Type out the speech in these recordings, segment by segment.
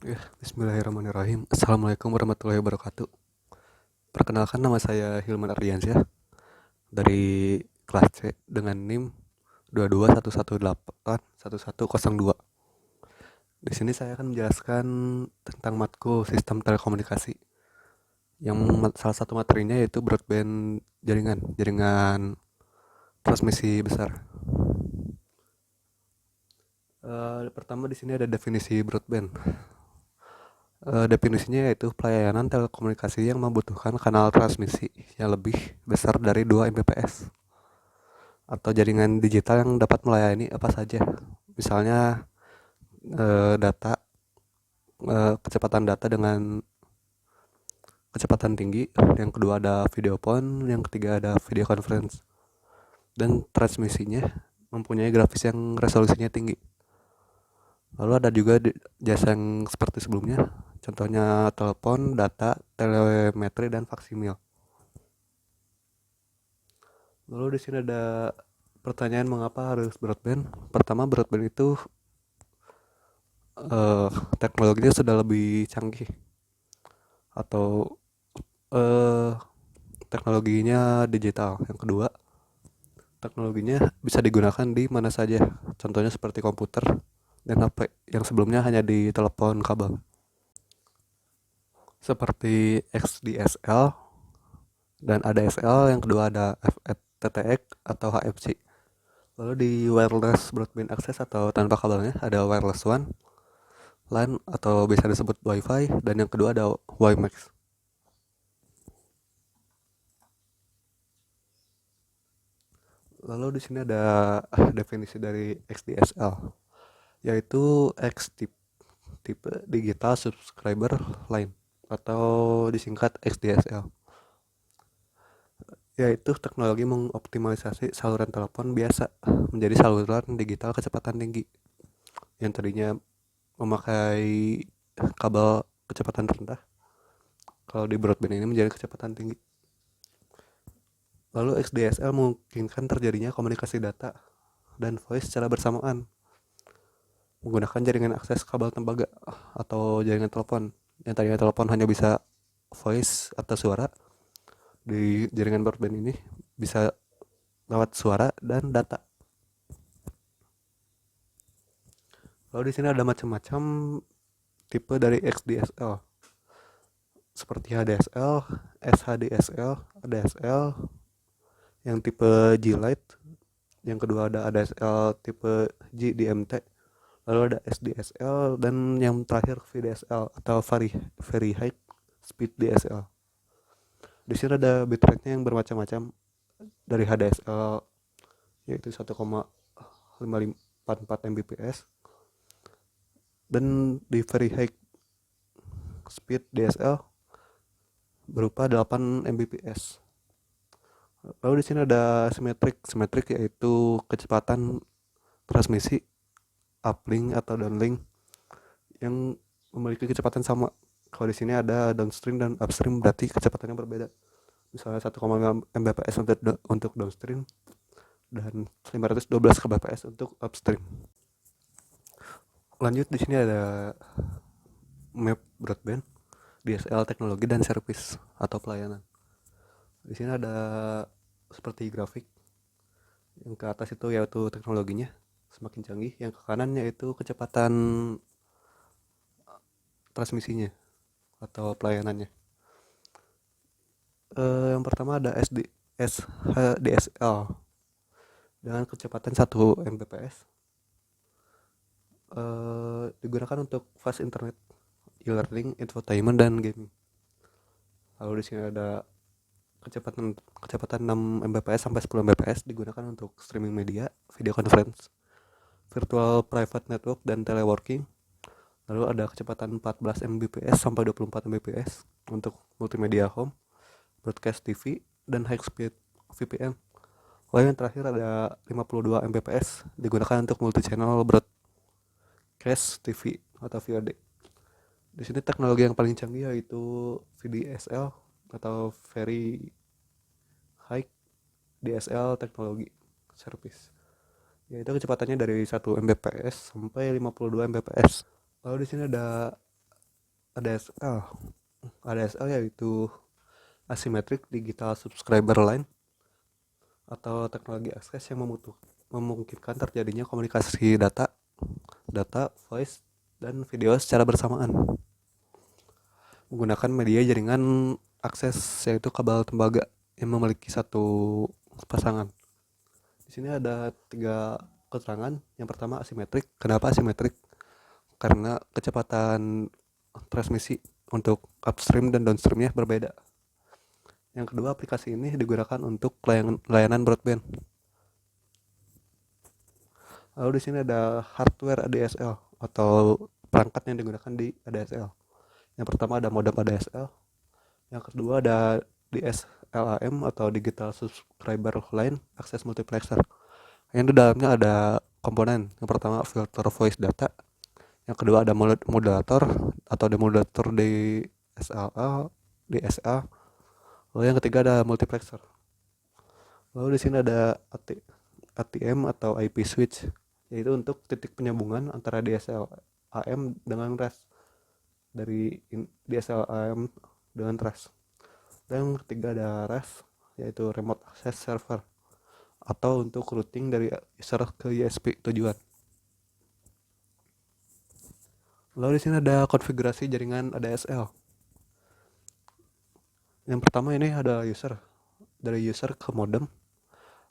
Ya, bismillahirrahmanirrahim. Assalamualaikum warahmatullahi wabarakatuh. Perkenalkan, nama saya Hilman Ardiansyah dari kelas C dengan NIM 221181102. Di sini saya akan menjelaskan tentang matkul sistem telekomunikasi. Salah satu materinya yaitu broadband jaringan transmisi besar. Pertama di sini ada definisi broadband. Definisinya yaitu pelayanan telekomunikasi yang membutuhkan kanal transmisi yang lebih besar dari 2 Mbps atau jaringan digital yang dapat melayani apa saja. Misalnya data, kecepatan data dengan kecepatan tinggi. Yang kedua ada video phone, yang ketiga ada video conference. Dan transmisinya mempunyai grafis yang resolusinya tinggi. Lalu ada juga jasa yang seperti sebelumnya, contohnya telepon, data, telemetri, dan faksimil. Lalu di sini ada pertanyaan mengapa harus broadband. Pertama, broadband itu eh, teknologinya sudah lebih canggih atau eh, teknologinya digital. Yang kedua, teknologinya bisa digunakan di mana saja. Contohnya seperti komputer dan HP yang sebelumnya hanya di telepon kabel. Seperti XDSL dan ADSL, yang kedua ada FTTX atau HFC. Lalu di wireless broadband access atau tanpa kabelnya ada wireless WAN, LAN atau bisa disebut WiFi, dan yang kedua ada WiMAX. Lalu di sini ada definisi dari XDSL, yaitu tipe Digital Subscriber Line atau disingkat XDSL, yaitu teknologi mengoptimalisasi saluran telepon biasa menjadi saluran digital kecepatan tinggi yang tadinya memakai kabel kecepatan rendah. Kalau di broadband ini menjadi kecepatan tinggi. Lalu XDSL memungkinkan terjadinya komunikasi data dan voice secara bersamaan menggunakan jaringan akses kabel tembaga atau jaringan telepon. Yang tadinya telepon hanya bisa voice atau suara, di jaringan broadband ini bisa lewat suara dan data. Lalu di sini ada macam-macam tipe dari XDSL seperti HDSL, SHDSL, ADSL, yang tipe G-Lite, yang kedua ada ADSL tipe GDMT, lalu ada SDSL, dan yang terakhir VDSL atau Very High Speed DSL. Di sini ada bitrate-nya yang bermacam-macam dari HDSL yaitu 1,544 Mbps, dan di Very High Speed DSL berupa 8 Mbps. Lalu di sini ada simetrik yaitu kecepatan transmisi uplink atau downlink yang memiliki kecepatan sama. Kalau di sini ada downstream dan upstream, berarti kecepatannya berbeda. Misalnya 1,5 Mbps untuk downstream dan 512 kbps untuk upstream. Lanjut, di sini ada map broadband, DSL teknologi dan service atau pelayanan. Di sini ada seperti grafik. Yang ke atas itu yaitu teknologinya semakin canggih, yang ke kanan yaitu kecepatan transmisinya atau pelayanannya. Yang pertama ada SHDSL dengan kecepatan 1 Mbps. Digunakan untuk fast internet, e-learning, infotainment, dan gaming. Lalu di sini ada kecepatan 6 Mbps sampai 10 Mbps, digunakan untuk streaming media, video conference, virtual private network, dan teleworking. Lalu ada kecepatan 14 Mbps sampai 24 Mbps untuk multimedia home, broadcast TV, dan high speed VPN. Lalu yang terakhir ada 52 Mbps, digunakan untuk multi channel broadcast TV atau VOD. Di sini teknologi yang paling canggih yaitu VDSL atau Very High DSL Technology Service, yaitu kecepatannya dari 1 Mbps sampai 52 Mbps. Lalu di sini ada ADSL. ADSL yaitu Asymmetric Digital Subscriber Line, atau teknologi akses yang memungkinkan terjadinya komunikasi data, voice, dan video secara bersamaan menggunakan media jaringan akses, yaitu kabel tembaga yang memiliki satu pasangan. Di sini ada 3 keterangan. Yang pertama asimetrik. Kenapa asimetrik? Karena kecepatan transmisi untuk upstream dan downstreamnya berbeda. Yang kedua, aplikasi ini digunakan untuk layanan broadband. Lalu di sini ada hardware ADSL atau perangkat yang digunakan di ADSL. Yang pertama ada modem ADSL. Yang kedua ada DSLAM atau Digital Subscriber Line Access Multiplexer. Yang di dalamnya ada komponen. Yang pertama filter voice data. Yang kedua ada modulator atau demodulator DSA. Lalu yang ketiga ada multiplexer. Lalu di sini ada ATM atau IP switch, yaitu untuk titik penyambungan antara DSL AM dengan RAS, dari DSL AM dengan RAS. Dan yang ketiga ada RAS, yaitu remote access server, atau untuk routing dari user ke ISP tujuan. Lalu di sini ada konfigurasi jaringan ADSL. Yang pertama ini ada user, dari user ke modem,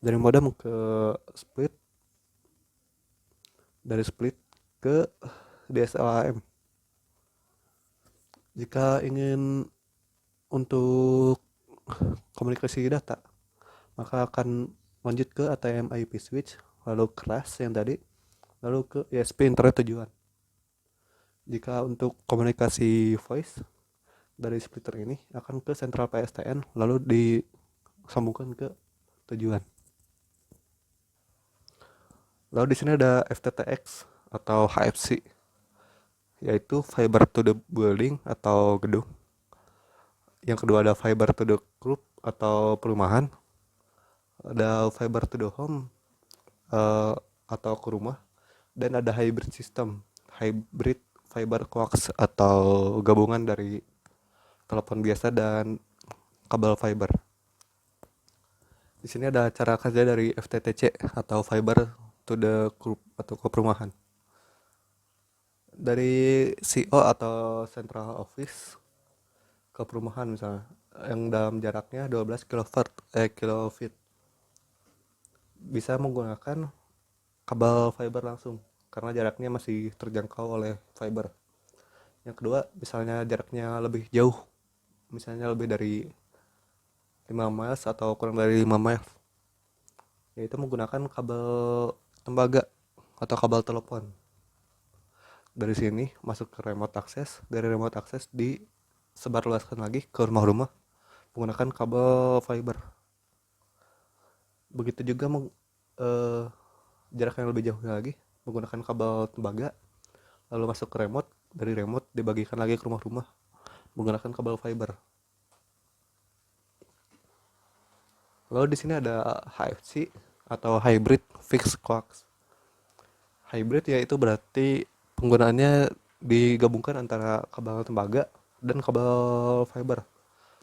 dari modem ke split, dari split ke DSLAM. Jika ingin untuk komunikasi data, maka akan lanjut ke ATM IP switch, lalu ke RAS yang tadi, lalu ke ISP internet tujuan. Jika untuk komunikasi voice, dari splitter ini akan ke sentral PSTN, lalu disambungkan ke tujuan. Lalu di sini ada FTTX atau HFC, yaitu fiber to the building atau gedung. Yang kedua ada fiber to the group atau perumahan. Ada fiber to the home atau ke rumah. Dan ada hybrid system, hybrid fiber coax atau gabungan dari telepon biasa dan kabel fiber. Di sini ada cara kerja dari FTTC atau fiber to the group atau ke perumahan. Dari CO atau central office ke perumahan misalnya, yang dalam jaraknya 12 kilofeet, bisa menggunakan kabel fiber langsung karena jaraknya masih terjangkau oleh fiber. Yang kedua, misalnya jaraknya lebih jauh, misalnya lebih dari 5 miles atau kurang dari 5 miles, yaitu menggunakan kabel tembaga atau kabel telepon. Dari sini masuk ke remote access, dari remote access disebarluaskan lagi ke rumah-rumah menggunakan kabel fiber. Begitu juga jarak yang lebih jauh lagi menggunakan kabel tembaga, lalu masuk ke remote, dari remote dibagikan lagi ke rumah-rumah menggunakan kabel fiber. Lalu di sini ada HFC atau hybrid fixed coax. Hybrid yaitu berarti penggunaannya digabungkan antara kabel tembaga dan kabel fiber.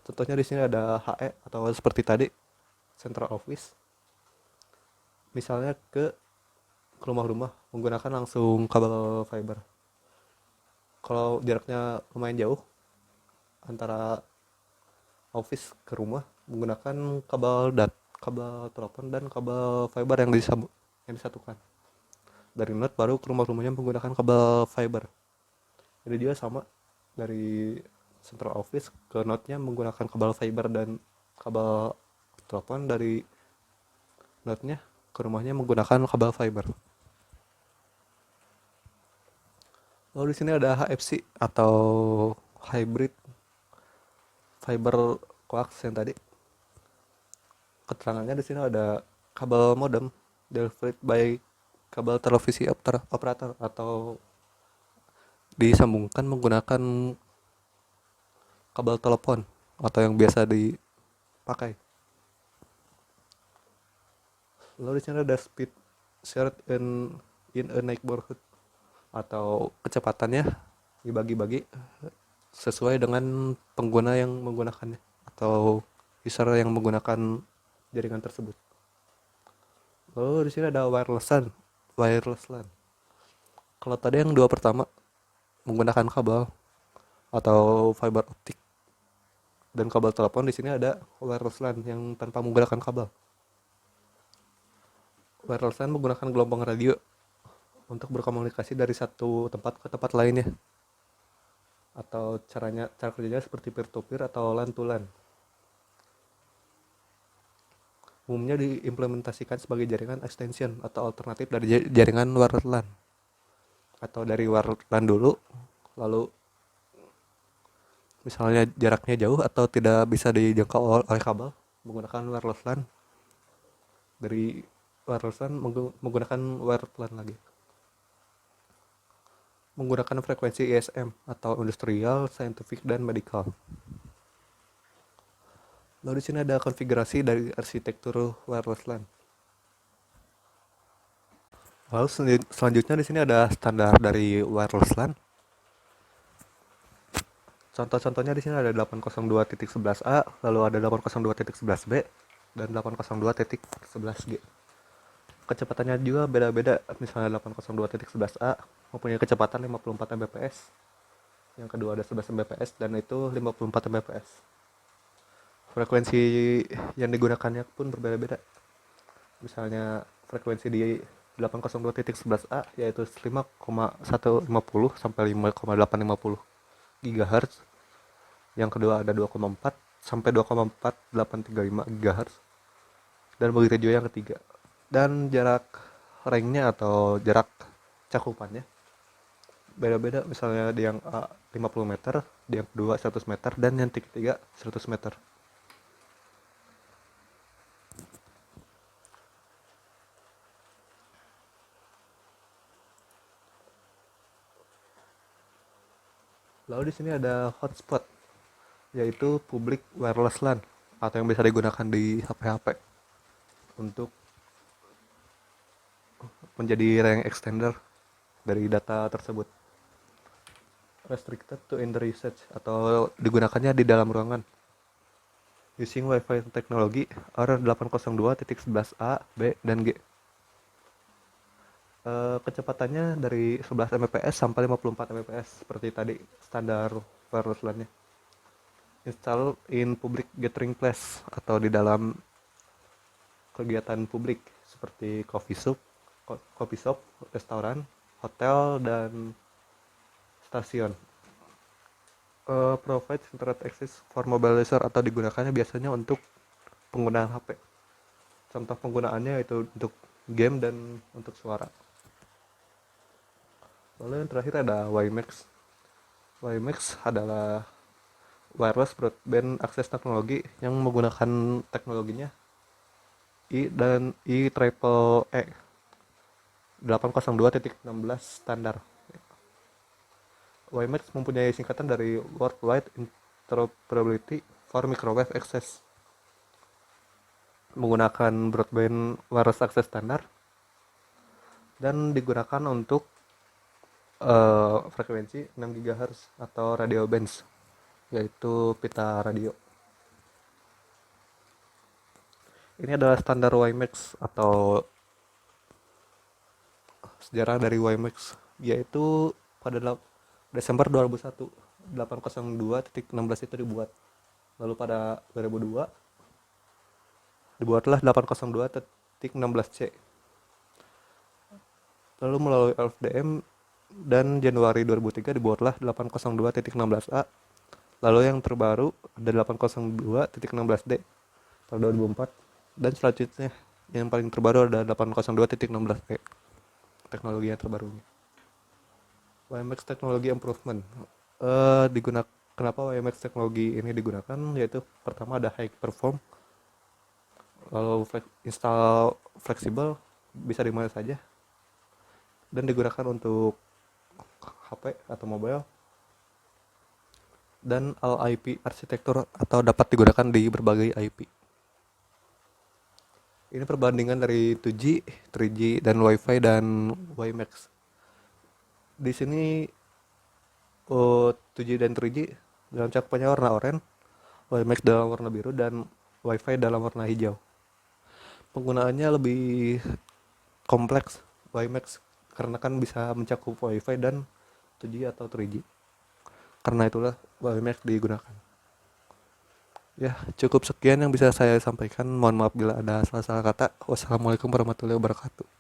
Contohnya di sini ada HE atau seperti tadi central office. Misalnya ke rumah-rumah menggunakan langsung kabel fiber. Kalau jaraknya lumayan jauh antara office ke rumah menggunakan kabel telepon dan kabel fiber yang disatukan. Dari net baru ke rumah-rumahnya menggunakan kabel fiber. Ini juga sama, dari central office ke node-nya menggunakan kabel fiber dan kabel telepon, dari node-nya ke rumahnya menggunakan kabel fiber. Lalu di sini ada HFC atau hybrid fiber coax yang tadi. Keterangannya di sini ada kabel modem delivered by kabel televisi operator atau disambungkan menggunakan kabel telepon atau yang biasa dipakai. Lalu di sini ada speed shared in a neighborhood atau kecepatannya dibagi-bagi sesuai dengan pengguna yang menggunakannya atau user yang menggunakan jaringan tersebut. Lalu di sini ada wireless LAN. Kalau tadi yang dua pertama menggunakan kabel atau fiber optik dan kabel telepon, di sini ada wireless LAN yang tanpa menggunakan kabel. Wireless LAN menggunakan gelombang radio untuk berkomunikasi dari satu tempat ke tempat lainnya. Atau cara kerjanya seperti peer to peer atau LAN to LAN. Umumnya diimplementasikan sebagai jaringan extension atau alternatif dari jaringan wireless LAN. Atau dari wireless LAN dulu, lalu misalnya jaraknya jauh atau tidak bisa dijangkau oleh kabel, menggunakan wireless LAN. Dari wireless LAN menggunakan wireless LAN lagi. Menggunakan frekuensi ISM atau industrial, scientific, dan medical. Lalu di sini ada konfigurasi dari arsitektur wireless LAN. Lalu selanjutnya di sini ada standar dari wireless LAN. Contoh-contohnya di sini ada 802.11a, lalu ada 802.11b, dan 802.11g. Kecepatannya juga beda-beda. Misalnya 802.11a mempunyai kecepatan 54 Mbps. Yang kedua ada 11 Mbps dan itu 54 Mbps. Frekuensi yang digunakannya pun berbeda-beda. Misalnya frekuensi di 802.11a yaitu 5,150 sampai 5,850 GHz. Yang kedua ada 2,4 sampai 2,4835 GHz. Dan begitu juga yang ketiga. Dan jarak ringnya atau jarak cakupannya beda-beda, misalnya di yang A 50 meter, di yang kedua 100 meter, dan yang ketiga 100 meter. Lalu di sini ada hotspot, yaitu public wireless LAN atau yang bisa digunakan di HP-HP untuk menjadi range extender dari data tersebut. Restricted to in the research atau digunakannya di dalam ruangan. Using Wi-Fi teknologi R802.11a, B, dan G. Kecepatannya dari 11 Mbps sampai 54 Mbps seperti tadi standar wireless LAN-nya. Install in public gathering place atau di dalam kegiatan publik seperti coffee shop, restoran, hotel, dan stasiun. Provide internet access for mobile user atau digunakannya biasanya untuk penggunaan HP. Contoh penggunaannya itu untuk game dan untuk suara. Lalu yang terakhir ada WiMAX. WiMAX adalah wireless broadband access teknologi yang menggunakan teknologinya I dan IEEE 802.16 standar. WiMAX mempunyai singkatan dari Worldwide Interoperability for Microwave Access. Menggunakan broadband wireless access standar dan digunakan untuk frekuensi 6 GHz atau radio bands, yaitu pita radio. Ini adalah standar WiMAX atau sejarah dari WiMAX, yaitu pada Desember 2001 802.16 itu dibuat. Lalu pada 2002 dibuatlah 802.16c. Lalu melalui LFDM dan Januari 2003 dibuatlah 802.16a. Lalu yang terbaru ada 802.16d pada 2004, dan selanjutnya yang paling terbaru ada 802.16e, teknologi yang terbarunya. WiMAX Technology Improvement kenapa WiMAX teknologi ini digunakan, yaitu pertama ada high perform, lalu install fleksibel, bisa di mana saja, dan digunakan untuk HP atau mobile, dan all IP arsitektur atau dapat digunakan di berbagai IP. Ini perbandingan dari 2G, 3G, dan Wi-Fi dan WiMAX. Di sini 2G dan 3G dalam cakupannya warna oranye, WiMAX dalam warna biru, dan WiFi dalam warna hijau. Penggunaannya lebih kompleks WiMAX karena kan bisa mencakup WiFi dan 2G atau 3G. Karena itulah WiMAX digunakan. Ya, cukup sekian yang bisa saya sampaikan. Mohon maaf bila ada salah-salah kata. Wassalamualaikum warahmatullahi wabarakatuh.